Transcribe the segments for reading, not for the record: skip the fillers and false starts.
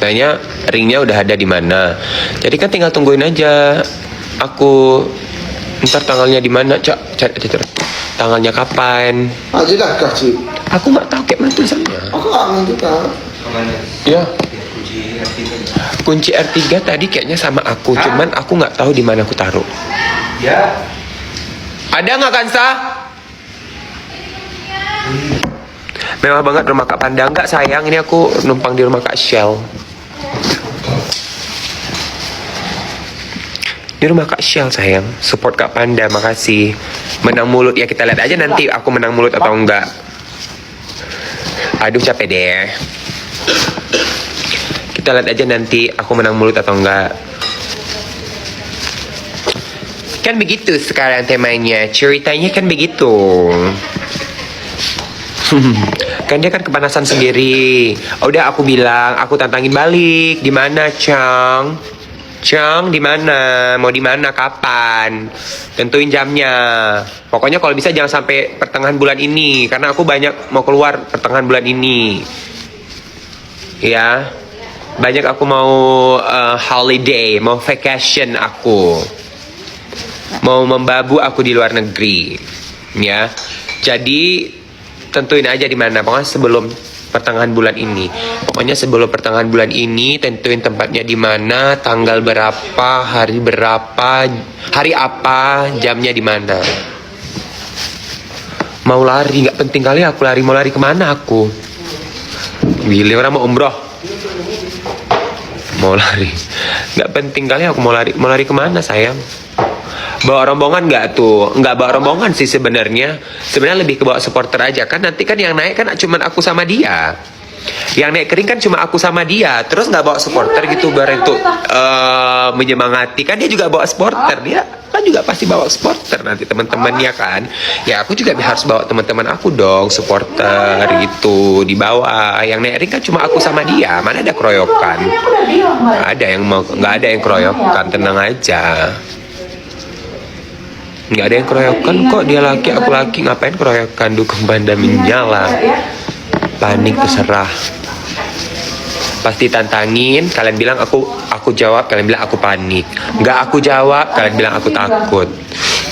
Katanya ringnya udah ada di mana. Jadi kan tinggal tungguin aja. Aku ntar tanggalnya di mana, Cak? Cari aja terus. Tanggalnya kapan? Aja dah kasih. Aku nggak tahu kayak mana tulisannya. Aku nggak ngerti tahu. Ya. Kunci R3 tadi kayaknya sama aku, cuman aku nggak tahu di mana aku taruh. Ya. Ada nggak Kansa? Mewah banget rumah Kak Panda. Enggak sayang, ini aku numpang di rumah Kak Shell. Di rumah Kak Shell sayang. Support Kak Panda, makasih. Menang mulut ya, kita lihat aja nanti aku menang mulut atau enggak. Aduh capek deh. Kita lihat aja nanti aku menang mulut atau enggak. Kan begitu sekarang temanya, ceritanya kan begitu. Kan dia kan kepanasan sendiri. Udah aku bilang, aku tantangin balik. Di mana, Chang? Chang, di mana? Mau di mana? Kapan? Tentuin jamnya. Pokoknya kalau bisa jangan sampai pertengahan bulan ini, karena aku banyak mau keluar pertengahan bulan ini. Ya. Banyak aku mau holiday, mau vacation aku. Mau membabu aku di luar negeri. Ya. Jadi tentuin aja di mana. Pokoknya sebelum pertengahan bulan ini. Pokoknya sebelum pertengahan bulan ini tentuin tempatnya di mana, tanggal berapa, hari berapa, hari apa, jamnya di mana. Mau lari, nggak penting kali aku lari. Mau lari kemana aku? Gila orang mau umroh. Mau lari. Nggak penting kali aku mau lari. Mau lari kemana sayang? Bawa rombongan nggak tuh? Nggak bawa rombongan sih sebenarnya. Sebenarnya lebih ke bawa supporter aja kan. Nanti kan yang naik kan cuman aku sama dia. Yang naik kering kan cuma aku sama dia. Terus nggak bawa supporter gitu bareng tuh menyemangati. Kan dia juga bawa supporter. Dia kan juga pasti bawa supporter nanti teman-temannya kan. Ya aku juga harus bawa teman-teman aku dong supporter gitu di bawah. Yang naik ring kan cuma aku sama dia. Mana ada keroyokan? Nggak ada yang keroyokan. Tenang aja. Nggak ada yang keroyokan kok, dia laki aku laki, ngapain keroyokan? Dukung Banda menyala. Panik terserah. Pasti tantangin, kalian bilang aku jawab, kalian bilang aku panik. Nggak aku jawab, kalian bilang aku takut.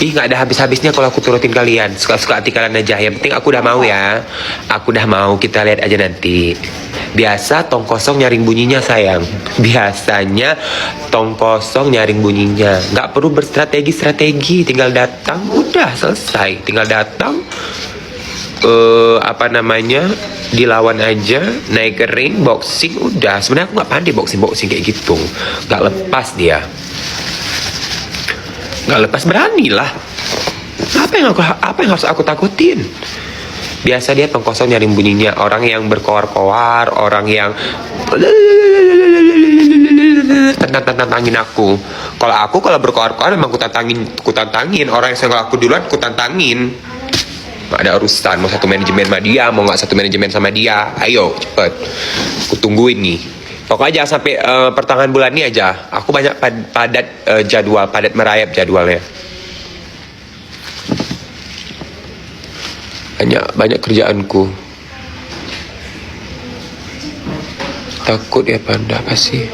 Ih nggak ada habis-habisnya kalau aku turutin kalian. Suka-suka hati kalian aja. Yang penting aku udah mau ya. Aku udah mau, kita lihat aja nanti. Biasa tong kosong nyaring bunyinya sayang. Biasanya tong kosong nyaring bunyinya. Nggak perlu berstrategi-strategi. Tinggal datang, udah selesai. Tinggal datang. Dilawan aja, naik ke ring, boxing, udah. Sebenarnya aku nggak pandai boxing kayak gitu. Nggak lepas dia. Nggak lepas, beranilah. Apa yang harus aku takutin? Biasa dia tong kosong nyaring bunyinya. Orang yang berkoar-koar, orang yang tantangin aku. Kalau berkoar-koar memang ku tantangin. Orang yang senggol aku duluan ku tantangin. Gak ada urusan mau satu manajemen sama dia, mau nggak satu manajemen sama dia. Ayo cepet, ku tungguin nih. Pokoknya jangan sampai pertengahan bulan ini aja. Aku banyak padat merayap jadwalnya. Banyak kerjaanku. Takut ya Panda, apa sih?